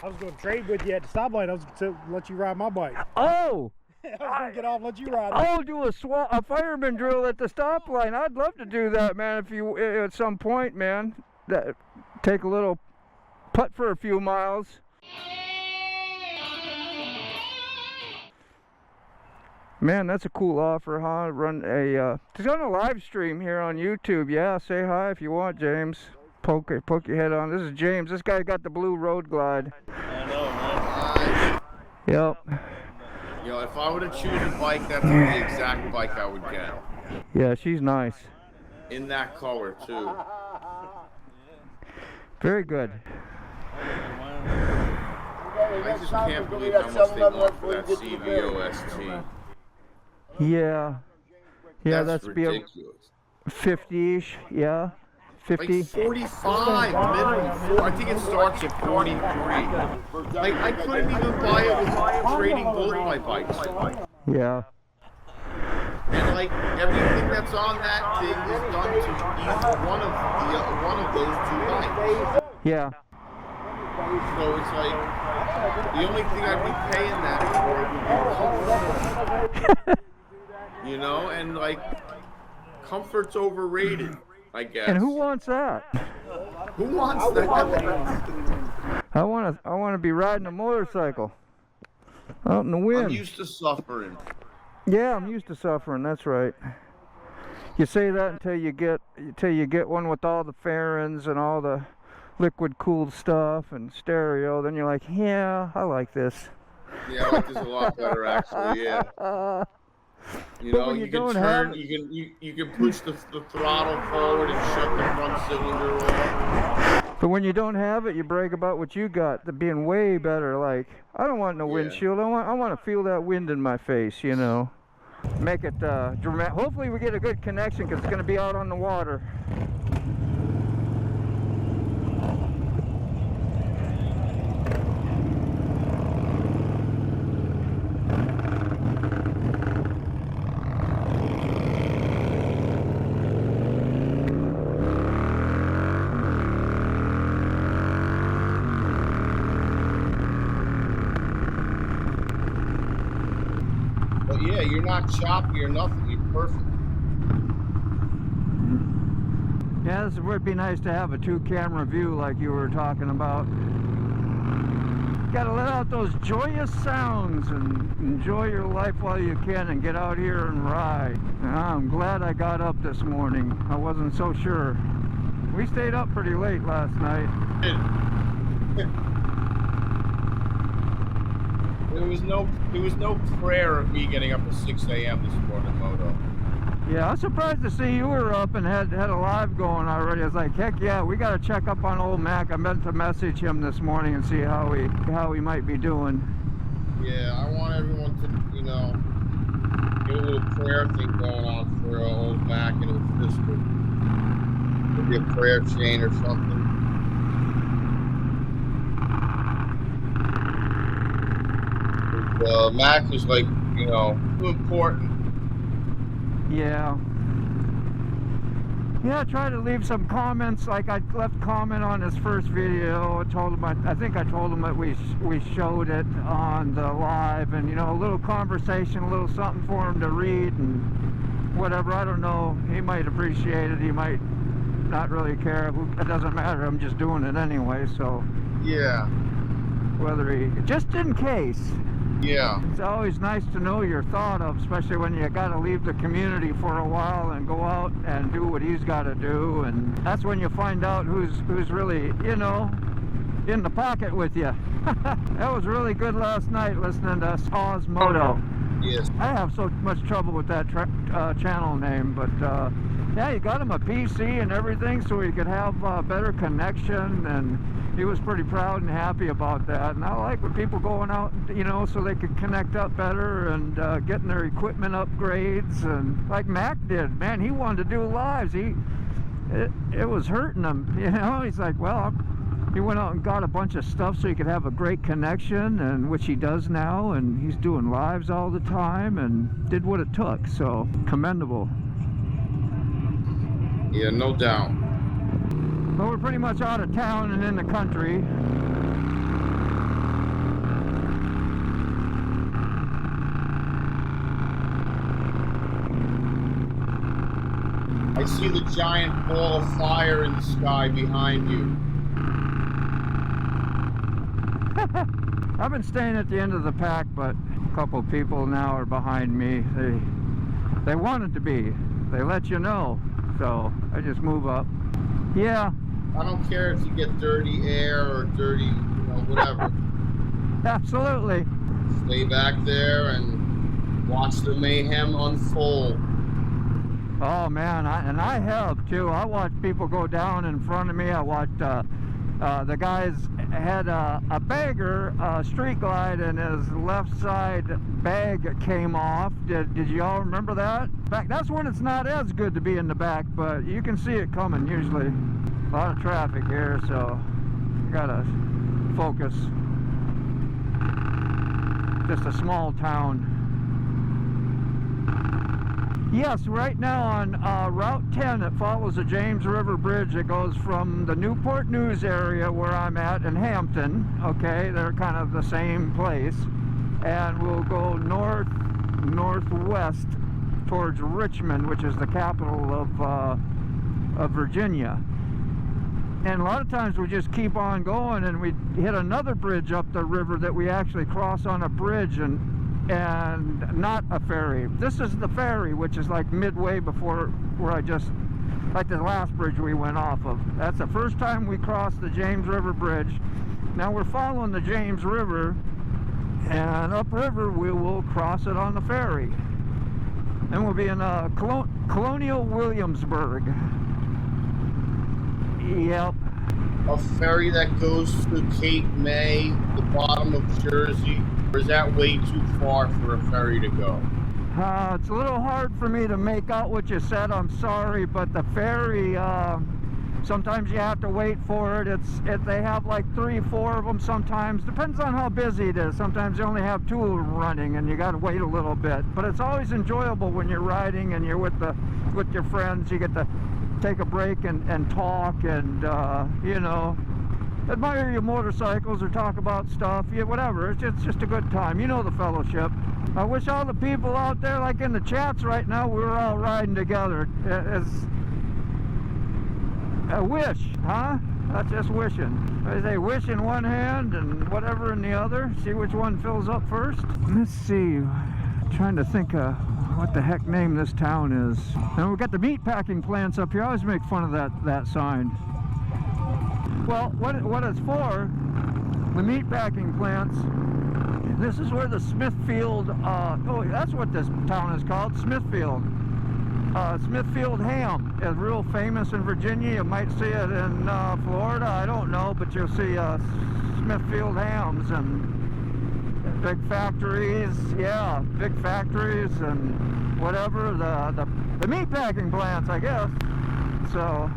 I was going to trade with you at the stoplight. I was to let you ride my bike. Oh! I was going to get off and let you ride it. I'll do a fireman drill at the stoplight. I'd love to do that, man, if you, at some point, man. Take a little putt for a few miles. Man, that's a cool offer, huh? It's on a live stream here on YouTube. Yeah, say hi if you want, James. Poke your head on. This is James. This guy got the blue road glide. I know, man. Yep. You know, if I were to choose a bike, that's the exact bike I would get. Yeah, she's nice. In that color, too. Very good. I just can't believe how much they want for that CVOST. Yeah. Yeah, that's ridiculous. 50-ish, yeah. 50. Like 45 minimum. I think it starts at 43. Like, I couldn't even buy it with trading both my bikes. Yeah. And like everything that's on that thing is done to either one of those two bikes. Yeah. So it's like the only thing I'd be paying that for would be comfort. You know, and like comfort's overrated, I guess. And who wants that? Who wants that? I want to be riding a motorcycle out in the wind. I'm used to suffering. Yeah, I'm used to suffering. That's right. You say that until you get one with all the fairings and all the liquid cooled stuff and stereo. Then you're like, yeah, I like this. Yeah, I like this a lot better, actually. Yeah. You know, you can turn, you can push the throttle forward and shut the front cylinder off. But when you don't have it, you brag about what you got, that being way better. Like, I don't want no windshield. I want to feel that wind in my face, you know. Make it dramatic. Hopefully we get a good connection because it's going to be out on the water. Yeah, you're not choppy or nothing. You're perfect. Yeah, this would be nice to have a two-camera view like you were talking about. Got to let out those joyous sounds and enjoy your life while you can and get out here and ride. I'm glad I got up this morning. I wasn't so sure. We stayed up pretty late last night. There was no prayer of me getting up at 6 a.m. this morning, Moto. Yeah, I was surprised to see you were up and had a live going already. I was like, heck yeah, we got to check up on old Mac. I meant to message him this morning and see how he might be doing. Yeah, I want everyone to, you know, get a little prayer thing going on for old Mac and his sister. Maybe a prayer chain or something. Mac is like, you know, too important. Yeah. Yeah, I tried to leave some comments. Like I left comment on his first video. I think I told him that we showed it on the live, and you know, a little conversation, a little something for him to read and whatever. I don't know. He might appreciate it. He might not really care. It doesn't matter. I'm just doing it anyway. So yeah. Just in case. Yeah. It's always nice to know you're thought of, especially when you got to leave the community for a while and go out and do what he's got to do, and that's when you find out who's really, you know, in the pocket with you. That was really good last night listening to Oz Moto. Yes. I have so much trouble with that channel name, but yeah, you got him a PC and everything so he could have better connection, and he was pretty proud and happy about that. And I like when people going out, you know, so they could connect up better and getting their equipment upgrades. And like Mac did, man, he wanted to do lives. It was hurting him, you know. He's like, well, he went out and got a bunch of stuff so he could have a great connection, and which he does now. And he's doing lives all the time and did what it took. So commendable. Yeah, no doubt. But we're pretty much out of town and in the country. I see the giant ball of fire in the sky behind you. I've been staying at the end of the pack, but a couple people now are behind me. They wanted to be. They let you know. So I just move up. Yeah. I don't care if you get dirty air or dirty, whatever. Absolutely. Stay back there and watch the mayhem unfold. Oh man, I have too. I watched people go down in front of me. I watched the guys had a bagger street glide, and his left side bag came off. Did you all remember that? In fact, that's when it's not as good to be in the back, but you can see it coming usually. A lot of traffic here, so you gotta focus. Just a small town. Yes, right now on Route 10, it follows the James River Bridge. It goes from the Newport News area where I'm at in Hampton. Okay, they're kind of the same place. And we'll go northwest towards Richmond, which is the capital of Virginia. And a lot of times we just keep on going, and we hit another bridge up the river that we actually cross on a bridge and not a ferry. This is the ferry, which is like midway before where like the last bridge we went off of. That's the first time we crossed the James River Bridge. Now we're following the James River, and upriver we will cross it on the ferry. Then we'll be in Colonial Williamsburg. Yep. A ferry that goes to Cape May, the bottom of Jersey, or is that way too far for a ferry to go? It's a little hard for me to make out what you said. I'm sorry, but the ferry, sometimes you have to wait for it. They have like 3, 4 of them sometimes. Depends on how busy it is. Sometimes you only have 2 of them running, and you got to wait a little bit. But it's always enjoyable when you're riding and you're with your friends. You get to take a break and talk and admire your motorcycles or talk about stuff, whatever. It's just a good time. You know the fellowship. I wish all the people out there, like in the chats right now, we were all riding together. It's a wish, huh? That's just wishing. They wish in one hand and whatever in the other. See which one fills up first. Let's see. I'm trying to think of what the heck name this town is. And we've got the meat packing plants up here. I always make fun of that sign. Well, what it's for, the meat packing plants, this is where the Smithfield, that's what this town is called, Smithfield. Smithfield ham is real famous in Virginia. You might see it in Florida, I don't know, but you'll see Smithfield hams and big factories, big factories and whatever, the meat packing plants, I guess. So,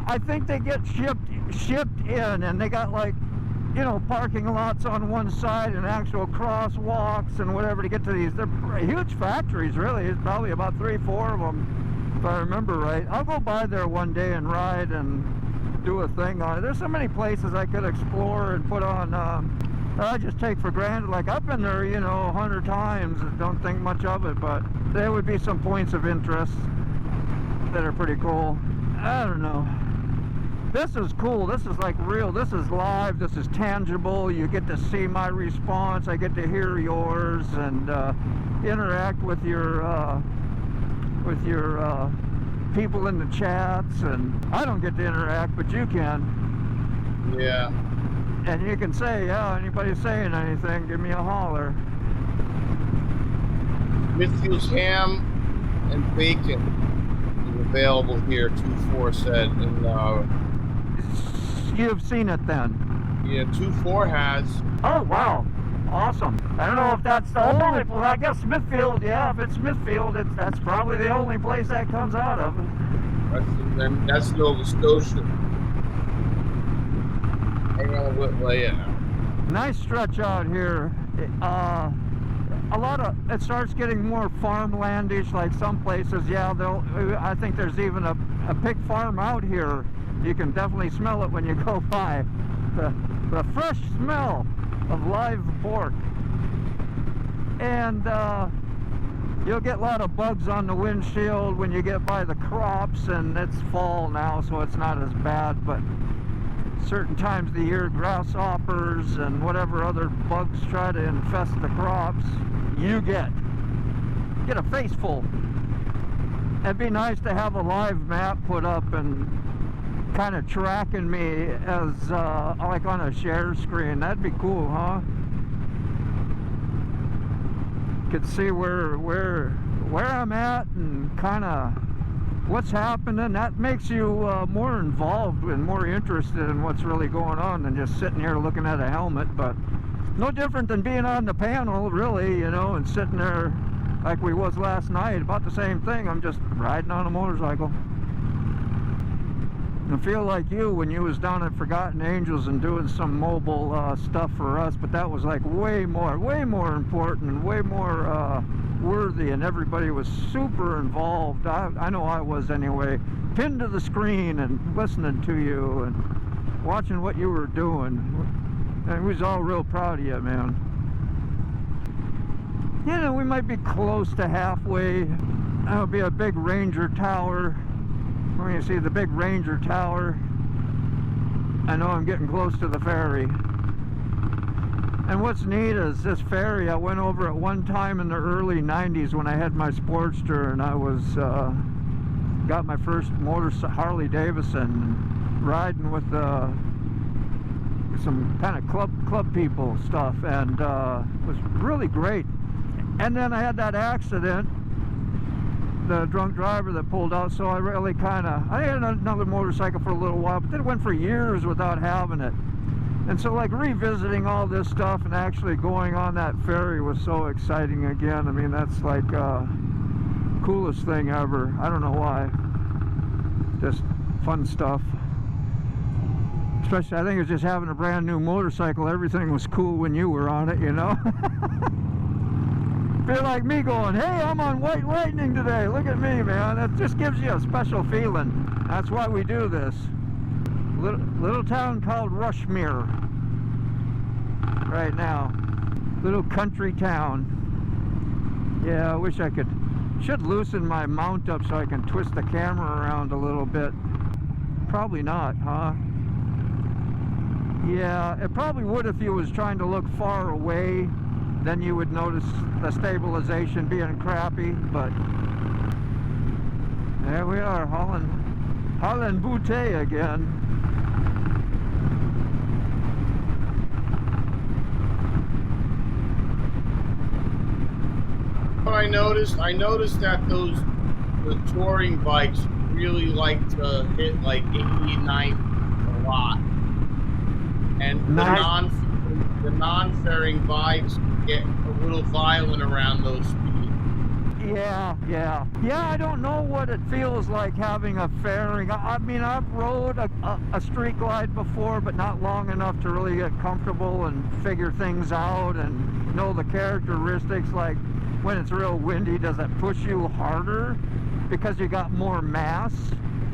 I think they get shipped in, and they got like, parking lots on one side and actual crosswalks and whatever to get to these. They're huge factories, really. It's probably about 3, 4 of them, if I remember right. I'll go by there one day and ride and do a thing on it. There's so many places I could explore and put on, I just take for granted. Like, I've been there, 100 times and don't think much of it, but there would be some points of interest that are pretty cool. I don't know. This is cool. This is like real. This is live. This is tangible. You get to see my response. I get to hear yours and interact with your people in the chats. And I don't get to interact, but you can. Yeah. And you can say, anybody saying anything, give me a holler. Smithfield's ham and bacon is available here, 2-4 said. And you've seen it then? Yeah, 2-4 has. Oh, wow. Awesome. I don't know if that's the only place. I guess Smithfield, if it's Smithfield, that's probably the only place that comes out of. That's Nova Scotia. Hang on a bit later. Nice stretch out here. It starts getting more farmlandish, like some places. I think there's even a pig farm out here. You can definitely smell it when you go by. The fresh smell of live pork. And You'll get a lot of bugs on the windshield when you get by the crops, and it's fall now, so it's not as bad, but certain times of the year, grasshoppers and whatever other bugs try to infest the crops, you get a face full. It'd be nice to have a live map put up and kind of tracking me as like on a share screen. That'd be cool, huh? Could see where I'm at and kind of what's happening. That makes you more involved and more interested in what's really going on than just sitting here looking at a helmet. But no different than being on the panel, really, you know, and sitting there like we was last night. About the same thing. I'm just riding on a motorcycle. I feel like you when you was down at Forgotten Angels and doing some mobile stuff for us, but that was like way more important and way more worthy, and everybody was super involved. I know I was anyway, pinned to the screen and listening to you and watching what you were doing. And we was all real proud of you, man. You know, we might be close to halfway. That'll be a big Ranger tower. When you see the big Ranger tower, I know I'm getting close to the ferry. And what's neat is this ferry, I went over at one time in the early 90s when I had my Sportster, and I was got my first Harley Davidson, riding with some kind of club people stuff, and it was really great. And then I had that accident, the drunk driver that pulled out, so I really I had another motorcycle for a little while, but then it went for years without having it. And so like revisiting all this stuff and actually going on that ferry was so exciting again. I mean, that's like coolest thing ever. I don't know why. Just fun stuff. Especially, I think it was just having a brand new motorcycle. Everything was cool when you were on it, you know? Feel like me going, hey, I'm on White Lightning today. Look at me, man. That just gives you a special feeling. That's why we do this. Little town called Rushmere right now. Little country town. Yeah, I wish should loosen my mount up so I can twist the camera around a little bit. Probably not, huh? Yeah, it probably would if you was trying to look far away. Then you would notice the stabilization being crappy, but there we are, Holland Butte again. What I noticed that the touring bikes really like to hit like 80, 90 a lot, and the non-fairing bikes get a little violent around those speeds. Yeah, I don't know what it feels like having a fairing. I mean, I've rode a street glide before, but not long enough to really get comfortable and figure things out and know the characteristics. Like when it's real windy, does it push you harder because you got more mass,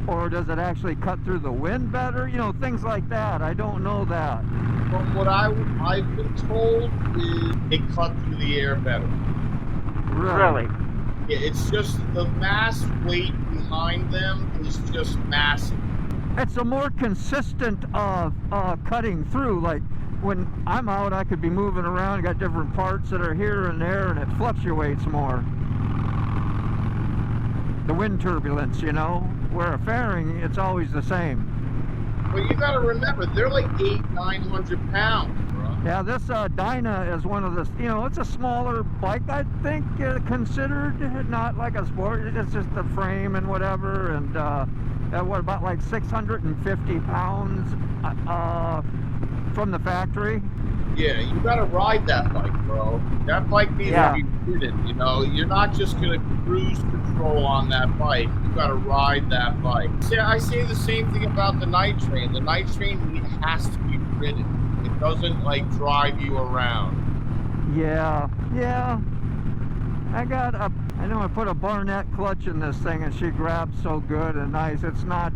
or does it actually cut through the wind better? You know, things like that. I don't know that. From what I've been told is it cut through the air better. Really? Yeah, it's just the mass weight behind them is just massive. It's a more consistent cutting through. Like when I'm out, I could be moving around, got different parts that are here and there, and it fluctuates more. The wind turbulence, you know, where a fairing, it's always the same. But you gotta remember, they're like 800-900 pounds, bro. Yeah, this Dyna is one of the, you know, it's a smaller bike, I think, considered, not like a sport. It's just the frame and whatever, and what, about like 650 pounds from the factory. Yeah, you gotta ride that bike, bro. That bike needs to be ridden, you know. You're not just gonna cruise control on that bike. You gotta ride that bike. See, I say the same thing about the night train. The night train has to be ridden. It doesn't like drive you around. Yeah. I I know I put a Barnett clutch in this thing and she grabs so good and nice. It's not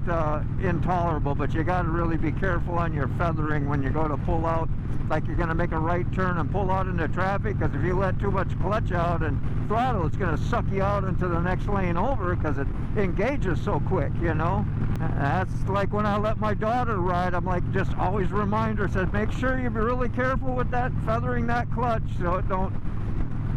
intolerable, but you got to really be careful on your feathering when you go to pull out. Like you're going to make a right turn and pull out into traffic, because if you let too much clutch out and throttle, it's going to suck you out into the next lane over because it engages so quick, you know. That's like when I let my daughter ride, I'm like, just always remind her, said, make sure you be really careful with that, feathering that clutch so it don't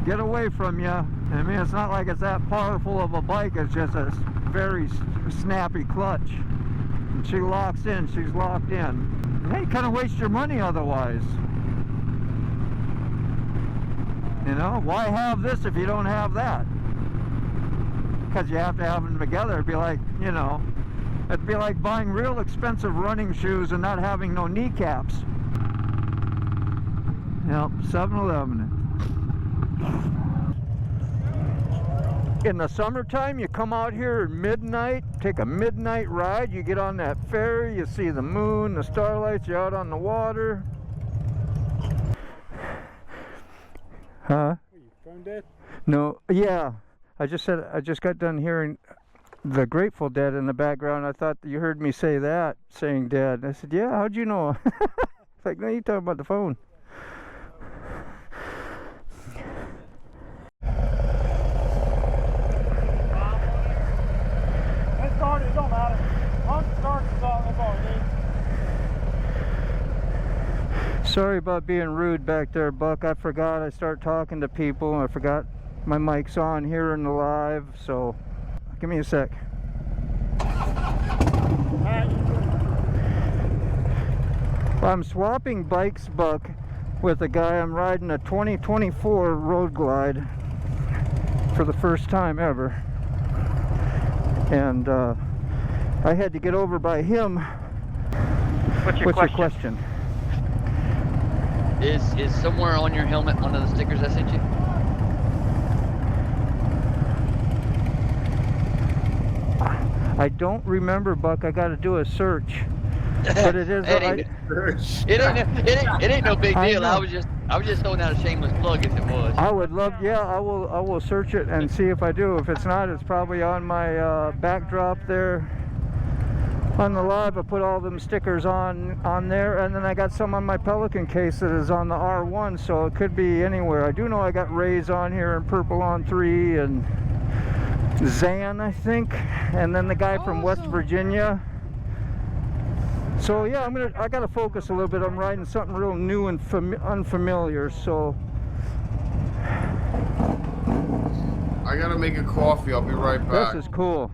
get away from you. I mean, it's not like it's that powerful of a bike, it's just a very snappy clutch. And she locks in, she's locked in. Hey, you kind of waste your money otherwise. You know, why have this if you don't have that? Because you have to have them together. It'd be like, you know, it'd be like buying real expensive running shoes and not having no kneecaps. Yep, 7-Eleven. In the summertime, you come out here at midnight, take a midnight ride, you get on that ferry, you see the moon, the starlights, you're out on the water. Huh? Are your phone dead? No, yeah. I just got done hearing the Grateful Dead in the background. I thought you heard me say that, saying dead. I said, yeah, how'd you know? It's like, no, you're talking about the phone. It don't matter. Once it starts, that's all it needs. Sorry about being rude back there, Buck. I forgot I start talking to people. I forgot my mic's on here in the live, so give me a sec. I'm swapping bikes, Buck, with a guy. I'm riding a 2024 Road Glide for the first time ever. And I had to get over by him. What's your question? Is somewhere on your helmet one of the stickers I sent you? I don't remember, Buck. I got to do a search. But it is. It ain't no big deal. I was just throwing out a shameless plug if it was. I would love. Yeah, I will search it and see if I do. If it's not, it's probably on my backdrop there. On the live, I put all them stickers on there, and then I got some on my Pelican case that is on the R1, so it could be anywhere. I do know I got Rays on here and Purple on 3 and Zan, I think, and then the guy from West Virginia. So yeah, I gotta focus a little bit. I'm riding something real new and unfamiliar, so. I gotta make a coffee. I'll be right back. This is cool.